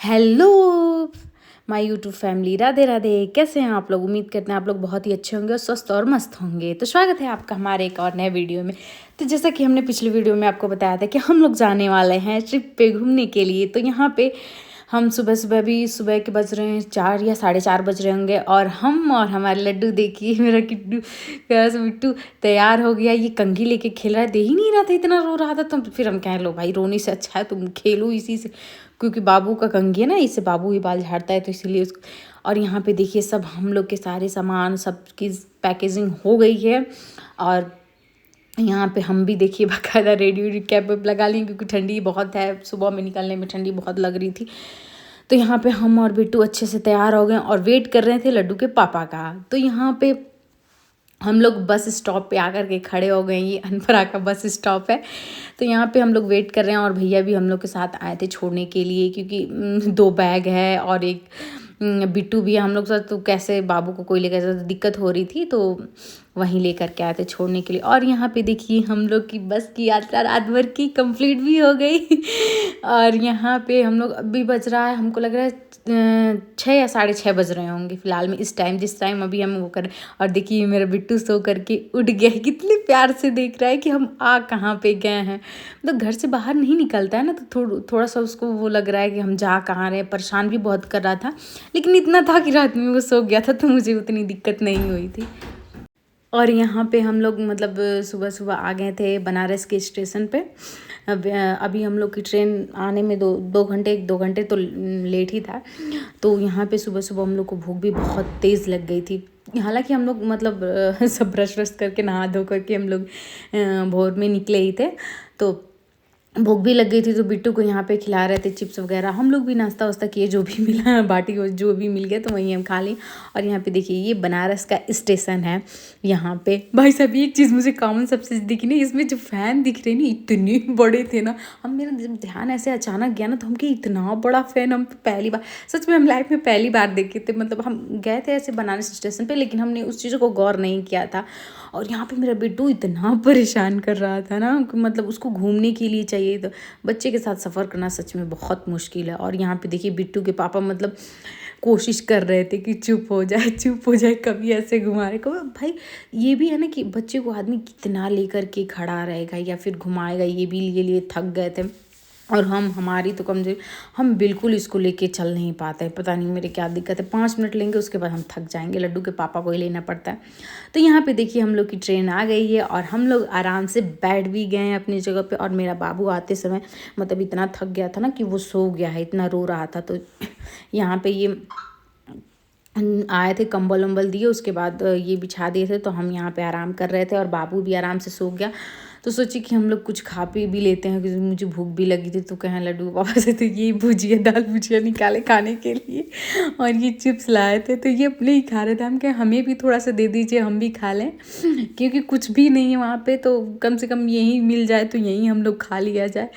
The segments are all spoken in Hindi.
Hello my YouTube family, Radhe Radhe. कैसे हैं आप लोग? उम्मीद करते हैं आप लोग बहुत ही अच्छे होंगे और स्वस्थ और मस्त होंगे। तो स्वागत है आपका हमारे एक और नए वीडियो में। तो जैसा कि हमने पिछले वीडियो में आपको बताया था कि हम लोग जाने वाले हैं ट्रिप पे घूमने के लिए। तो यहाँ पे हम सुबह के बज रहे हैं 4 या 4:30 बज रहे होंगे, और हम और हमारे लड्डू, देखिए मेरा किट्टू प्यारा सा बिट्टू तैयार हो गया। ये कंघी लेके खेल रहा है, दे ही नहीं रहा था, इतना रो रहा था। तो फिर हम कहें लो भाई, रोने से अच्छा है तुम खेलो इसी से, क्योंकि बाबू का कंघी है ना, इससे बाबू ही बाल झाड़ता है, तो इसीलिए उसको। और यहाँ पे देखिए सब हम लोग के सारे सामान सब की पैकेजिंग हो गई है, और यहाँ पे हम भी देखिए बाकायदा रेडी कैप वेप लगा ली, क्योंकि ठंडी बहुत है, सुबह में निकलने में ठंडी बहुत लग रही थी। तो यहाँ पे हम और बिट्टू अच्छे से तैयार हो गए और वेट कर रहे थे लड्डू के पापा का। तो यहाँ पे हम लोग बस स्टॉप पे आकर के खड़े हो गए। ये अनपरा का बस स्टॉप है। तो यहाँ पे हम लोग वेट कर रहे हैं, और भैया भी हम लोग के साथ आए थे छोड़ने के लिए, क्योंकि 2 बैग है और एक बिट्टू भी है हम लोग साथ। तो कैसे बाबू को कोई लेकर जाता, दिक्कत हो रही थी, तो वहीं लेकर के आए थे छोड़ने के लिए। और यहाँ पे देखिए हम लोग की बस की यात्रा रात भर की कंप्लीट भी हो गई। और यहाँ पे हम लोग अभी बज रहा है, हमको लग रहा है 6 या 6:30 बज रहे होंगे फिलहाल में, इस टाइम जिस टाइम अभी हम वो करें। और देखिए मेरा बिट्टू सो करके उठ गया है, कितने प्यार से देख रहा है कि हम आ कहाँ पे गए हैं। मतलब घर से बाहर नहीं निकलता है ना, तो थोड़ा सा उसको वो लग रहा है कि हम जा कहाँ रहे हैं। परेशान भी बहुत कर रहा था, लेकिन इतना था कि रात में वो सो गया था, तो मुझे उतनी दिक्कत नहीं हुई थी। और यहाँ पे हम लोग मतलब सुबह सुबह आ गए थे बनारस के स्टेशन पे। अभी हम लोग की ट्रेन आने में दो घंटे तो लेट ही था। तो यहाँ पे सुबह सुबह हम लोग को भूख भी बहुत तेज़ लग गई थी। हालांकि हम लोग मतलब सब ब्रश व्रश करके नहा धो करके हम लोग भोर में निकले ही थे। तो भूख भी लग गई थी, तो बिट्टू को यहाँ पे खिला रहे थे चिप्स वगैरह। हम लोग भी नाश्ता वास्ता किए, जो भी मिला बाटी जो भी मिल गया तो वहीं हम खा लें। और यहाँ पे देखिए ये बनारस का स्टेशन है। यहाँ पे भाई साहब एक चीज़ मुझे कॉमन सबसे दिखी नहीं, इसमें जो फ़ैन दिख रहे ना इतने बड़े थे ना। हम मेरा जब ध्यान ऐसे अचानक गया ना, तो हम कि इतना बड़ा फ़ैन हम तो पहली बार, सच में हम लाइफ में पहली बार देखे थे। मतलब हम गए थे ऐसे बनारस स्टेशन पर, लेकिन हमने उस चीज़ों को गौर नहीं किया था। और यहाँ पे मेरा बिट्टू इतना परेशान कर रहा था ना, मतलब उसको घूमने के लिए चाहिए। तो बच्चे के साथ सफ़र करना सच में बहुत मुश्किल है। और यहाँ पे देखिए बिट्टू के पापा मतलब कोशिश कर रहे थे कि चुप हो जाए, कभी ऐसे घुमा रहे कभी। भाई ये भी है ना कि बच्चे को आदमी कितना लेकर के खड़ा रहेगा या फिर घुमाएगा, ये भी लिए थक गए थे। और हमारी तो कमजोरी, हम बिल्कुल इसको लेके चल नहीं पाते हैं। पता नहीं मेरे क्या दिक्कत है, 5 मिनट लेंगे उसके बाद हम थक जाएंगे। लड्डू के पापा को ही लेना पड़ता है। तो यहाँ पे देखिए हम लोग की ट्रेन आ गई है, और हम लोग आराम से बैठ भी गए हैं अपनी जगह पे। और मेरा बाबू आते समय मतलब इतना थक गया था ना कि वो सो गया है, इतना रो रहा था। तो यहाँ पे ये आए थे, कंबल वम्बल दिए, उसके बाद ये बिछा दिए थे। तो हम यहाँ पे आराम कर रहे थे, और बाबू भी आराम से सो गया। तो सोची कि हम लोग कुछ खा पी भी लेते हैं, क्योंकि मुझे भूख भी लगी थी। तो कहें लड्डू पापा से, तो ये भुजिया दाल भुजिया निकाले खाने के लिए, और ये चिप्स लाए थे, तो ये अपने ही खा रहे थे। हम कहें हमें भी थोड़ा सा दे दीजिए, हम भी खा लें, क्योंकि कुछ भी नहीं है वहाँ पे, तो कम से कम यहीं मिल जाए तो यहीं हम लोग खा लिया जाए।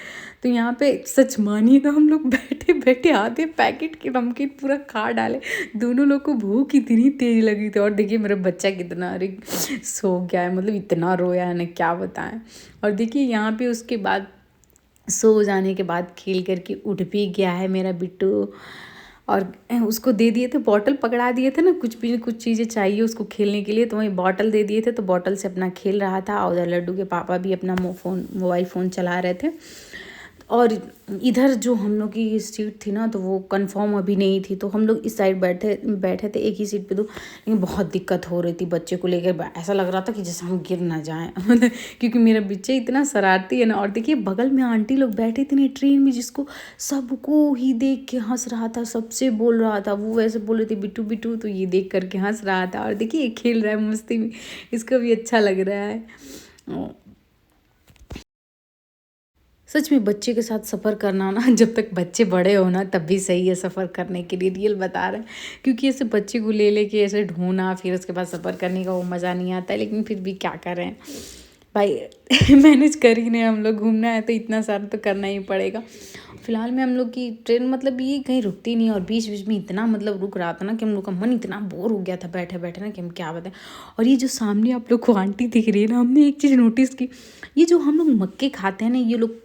तो यहाँ पे सच मानिए ना, हम लोग बैठे बैठे आधे पैकेट के नमकीन पूरा खा डाले। दोनों लोग को भूख इतनी तेज लगी थी। और देखिए मेरा बच्चा कितना अरे सो गया है, मतलब इतना रोया है ना, क्या बताएं। और देखिए यहाँ पे उसके बाद सो जाने के बाद खेल करके उठ भी गया है मेरा बिट्टू। और उसको दे दिए थे बॉटल, पकड़ा दिए थे ना, कुछ चीज़ें चाहिए उसको खेलने के लिए, तो वही बॉटल दे दिए थे। तो बॉटल से अपना खेल रहा था, और उधर लड्डू के पापा भी अपना मोबाइल फ़ोन चला रहे थे। और इधर जो हम लोग की सीट थी ना, तो वो कंफर्म अभी नहीं थी। तो हम लोग इस साइड बैठे थे एक ही सीट पे। तो लेकिन बहुत दिक्कत हो रही थी बच्चे को लेकर, ऐसा लग रहा था कि जैसे हम गिर ना जाएं। मतलब क्योंकि मेरा बच्चे इतना शरारती है ना। और देखिए बगल में आंटी लोग बैठी थी ना ट्रेन में, जिसको सबको ही देख के हंस रहा था, सबसे बोल रहा था। वो वैसे बोल रहे थे बिट्टू बिट्टू, तो ये देख करके हंस रहा था। और देखिए ये खेल रहा है मस्ती में, इसको भी अच्छा लग रहा है। सच में बच्चे के साथ सफ़र करना ना, जब तक बच्चे बड़े हो ना तब भी सही है सफ़र करने के लिए, रियल बता रहे हैं। क्योंकि ऐसे बच्चे को ले लेके ऐसे ढूंढना, फिर उसके बाद सफ़र करने का वो मज़ा नहीं आता है। लेकिन फिर भी क्या करें भाई, मैनेज कर ही नहीं, हम लोग घूमना है तो इतना सारा तो करना ही पड़ेगा। फिलहाल में हम लोग की ट्रेन मतलब ये कहीं रुकती नहीं, और बीच बीच में इतना मतलब रुक रहा था ना कि हम लोग का मन इतना बोर हो गया था बैठे बैठे ना, कि हम क्या बताएं। और ये जो सामने आप लोग को आंटी दिख रही है ना, हमने एक चीज़ नोटिस की, ये जो हम लोग मक्के खाते हैं ना, ये लोग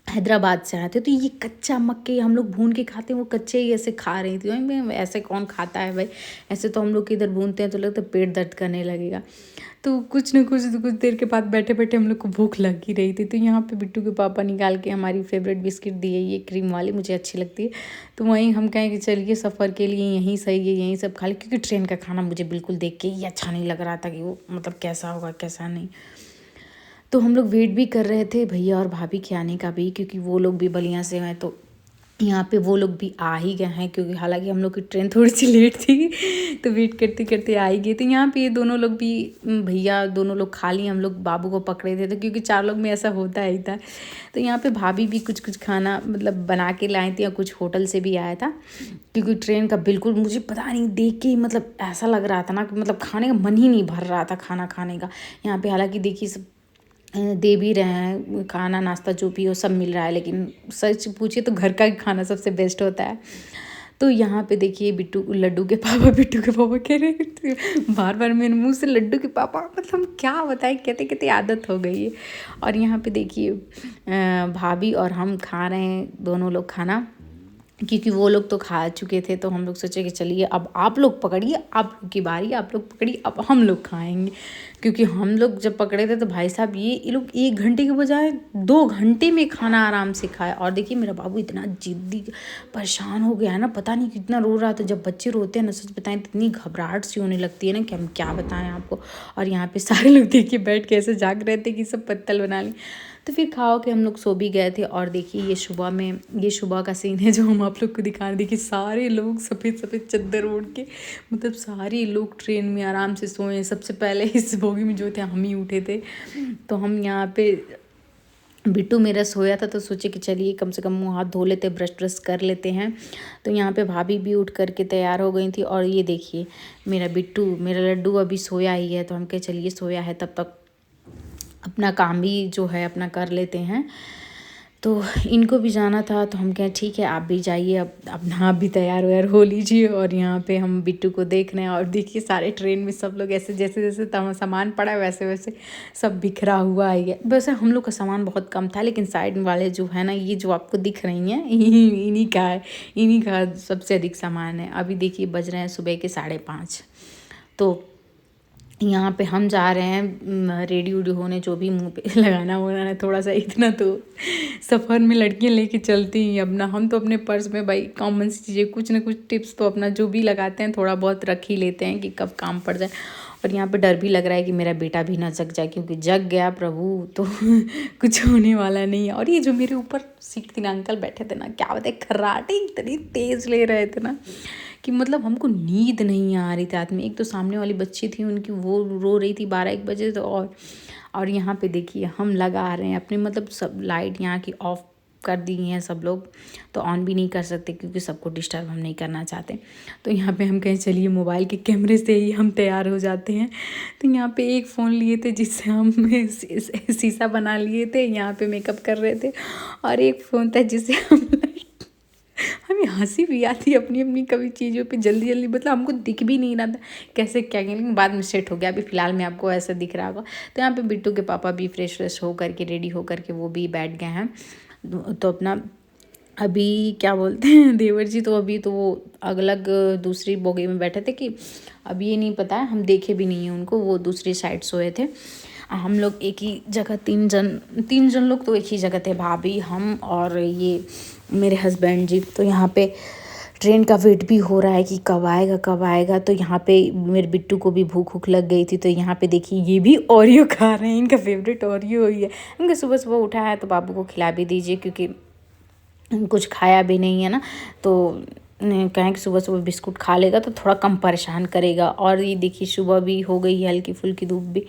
हैदराबाद से आए थे, तो ये कच्चा मक्के हम लोग भून के खाते हैं, वो कच्चे ही ऐसे खा रही थी। मैं ऐसे कौन खाता है भाई, ऐसे तो हम लोग के इधर भूनते हैं तो लगता है पेट दर्द करने लगेगा। तो कुछ न कुछ देर के बाद बैठे बैठे हम लोग को भूख लग ही रही थी। तो यहाँ पे बिट्टू के पापा निकाल के हमारी फेवरेट बिस्किट दिए, ये क्रीम वाली मुझे अच्छी लगती है। तो वहीं हम कहें कि चलिए सफ़र के लिए यहीं सही है, यहीं सब खा लें, क्योंकि ट्रेन का खाना मुझे बिल्कुल देख के ही अच्छा नहीं लग रहा था कि वो मतलब कैसा होगा कैसा नहीं। तो हम लोग वेट भी कर रहे थे भैया और भाभी के आने का भी, क्योंकि वो लोग भी बलिया से हैं, तो यहाँ पे वो लोग भी आ ही गए हैं। क्योंकि हालांकि हम लोग की ट्रेन थोड़ी सी लेट थी, तो वेट करते करते आ ही गए। तो यहाँ पे ये दोनों लोग भी, भैया दोनों लोग खा लिए, हम लोग बाबू को पकड़े थे, तो क्योंकि 4 लोग में ऐसा होता ही था। तो यहाँ पे भाभी भी कुछ कुछ खाना मतलब बना के लाई थी, और कुछ होटल से भी आया था। क्योंकि ट्रेन का बिल्कुल मुझे पता नहीं, देख के मतलब ऐसा लग रहा था ना कि मतलब खाने का मन ही नहीं भर रहा था खाना खाने का। यहाँ पे हालांकि देखिए सब दे भी रहे हैं, खाना नाश्ता जो भी हो सब मिल रहा है, लेकिन सच पूछिए तो घर का खाना सबसे बेस्ट होता है। तो यहाँ पे देखिए लड्डू के पापा कह रहे हैं, बार बार मेरे मुंह से लड्डू के पापा, मतलब क्या बताए, कहते कहते आदत हो गई है। और यहाँ पे देखिए भाभी और हम खा रहे हैं दोनों लोग खाना, क्योंकि वो लोग तो खा चुके थे। तो हम लोग सोचे कि चलिए अब आप लोग पकड़िए, आप लोग की बारी, आप लोग पकड़िए, अब हम लोग खाएंगे। क्योंकि हम लोग जब पकड़े थे तो भाई साहब ये लोग 1 घंटे के बजाय 2 घंटे में खाना आराम से खाए। और देखिए मेरा बाबू इतना जिद्दी परेशान हो गया है ना, पता नहीं कितना रो रहा था। जब बच्चे रोते हैं ना, सच बताएं इतनी घबराहट सी होने लगती है ना कि हम क्या बताएं आपको। और यहाँ पे सारे लोग देखिए बैठ के ऐसे जाग रहे थे कि सब पत्तल बना लें। तो फिर खाओ के हम लोग सो भी गए थे। और देखिए ये सुबह का सीन है जो हम आप लोग को दिखा रहे। देखिए सारे लोग सफ़ेद सफ़ेद चादर ओढ़ के, मतलब सारे लोग ट्रेन में आराम से सोए। सबसे पहले इस बोगी में जो थे हम ही उठे थे। तो हम यहाँ पे, बिट्टू मेरा सोया था तो सोचे कि चलिए कम से कम मुँह हाथ धो लेते, ब्रश कर लेते हैं। तो यहाँ पे भाभी भी उठ करके तैयार हो गई थी। और ये देखिए मेरा लड्डू अभी सोया ही है। तो हम कहे चलिए सोया है तब तक अपना काम भी जो है अपना कर लेते हैं। तो इनको भी जाना था, तो हम कहें ठीक है आप भी जाइए, अब आप भी तैयार हो लीजिए। और यहाँ पे हम बिट्टू को देख रहे हैं। और देखिए सारे ट्रेन में सब लोग ऐसे जैसे जैसे सामान पड़ा है वैसे वैसे सब बिखरा हुआ है। वैसे हम लोग का सामान बहुत कम था, लेकिन साइड वाले जो है ना, ये जो आपको दिख रही हैं इन्हीं का सबसे अधिक सामान है। अभी देखिए बज रहे हैं सुबह के 5:30। तो यहाँ पे हम जा रहे हैं रेडी उडी होने, जो भी मुंह पे लगाना होना है थोड़ा सा। इतना तो सफ़र में लड़कियाँ लेके चलती हैं अपना। हम तो अपने पर्स में भाई कॉमन सी चीज़ें, कुछ ना कुछ टिप्स तो अपना जो भी लगाते हैं थोड़ा बहुत रख ही लेते हैं कि कब काम पड़ जाए। और यहाँ पे डर भी लग रहा है कि मेरा बेटा भी ना जग जाए, क्योंकि जग गया प्रभु तो कुछ होने वाला नहीं है। और ये जो मेरे ऊपर सीट 3 अंकल बैठे थे ना, क्या बताए खर्राटे इतनी तेज़ ले रहे थे ना कि मतलब हमको नींद नहीं आ रही थी रात में। एक तो सामने वाली बच्ची थी उनकी, वो रो रही थी 12-1 बजे। तो और यहाँ पे देखिए हम लगा रहे हैं अपने, मतलब सब लाइट यहाँ की ऑफ कर दी हैं सब लोग, तो ऑन भी नहीं कर सकते क्योंकि सबको डिस्टर्ब हम नहीं करना चाहते। तो यहाँ पे हम कहें चलिए मोबाइल के कैमरे से ही हम तैयार हो जाते हैं। तो यहाँ पे एक फ़ोन लिए थे जिससे हम शीशा बना लिए थे, यहाँ पे मेकअप कर रहे थे। और एक फ़ोन था जिससे हमें हंसी भी आती है अपनी कभी चीज़ों पे जल्दी, मतलब हमको दिख भी नहीं रहा था कैसे क्या करें, लेकिन बाद में सेट हो गया। अभी फ़िलहाल में आपको ऐसा दिख रहा होगा। तो यहाँ पे बिट्टू के पापा भी फ्रेश हो करके रेडी हो करके वो भी बैठ गए हैं। तो अपना अभी क्या बोलते हैं देवर जी, तो अभी तो वो अलग दूसरी बोगी में बैठे थे कि अब ये नहीं पता है, हम देखे भी नहीं हैं उनको, वो दूसरी साइड सोए थे। हम लोग एक ही जगह 3 जन लोग तो एक ही जगह थे, भाभी हम और ये मेरे हस्बैंड जी। तो यहाँ पे ट्रेन का वेट भी हो रहा है कि कब आएगा। तो यहाँ पे मेरे बिट्टू को भी भूख लग गई थी। तो यहाँ पे देखिए ये भी ओरियो खा रहे हैं, इनका फेवरेट ओरियो ही है। इनका सुबह उठा है तो बाबू को खिला भी दीजिए, क्योंकि कुछ खाया भी नहीं है ना। तो कहें कि सुबह बिस्कुट खा लेगा तो थोड़ा कम परेशान करेगा। और ये देखिए सुबह भी हो गई है, हल्की फुल्की धूप भी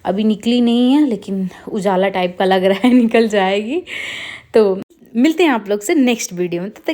अभी निकली नहीं है, लेकिन उजाला टाइप का लग रहा है, निकल जाएगी। तो मिलते हैं आप लोग से नेक्स्ट वीडियो में। तब तक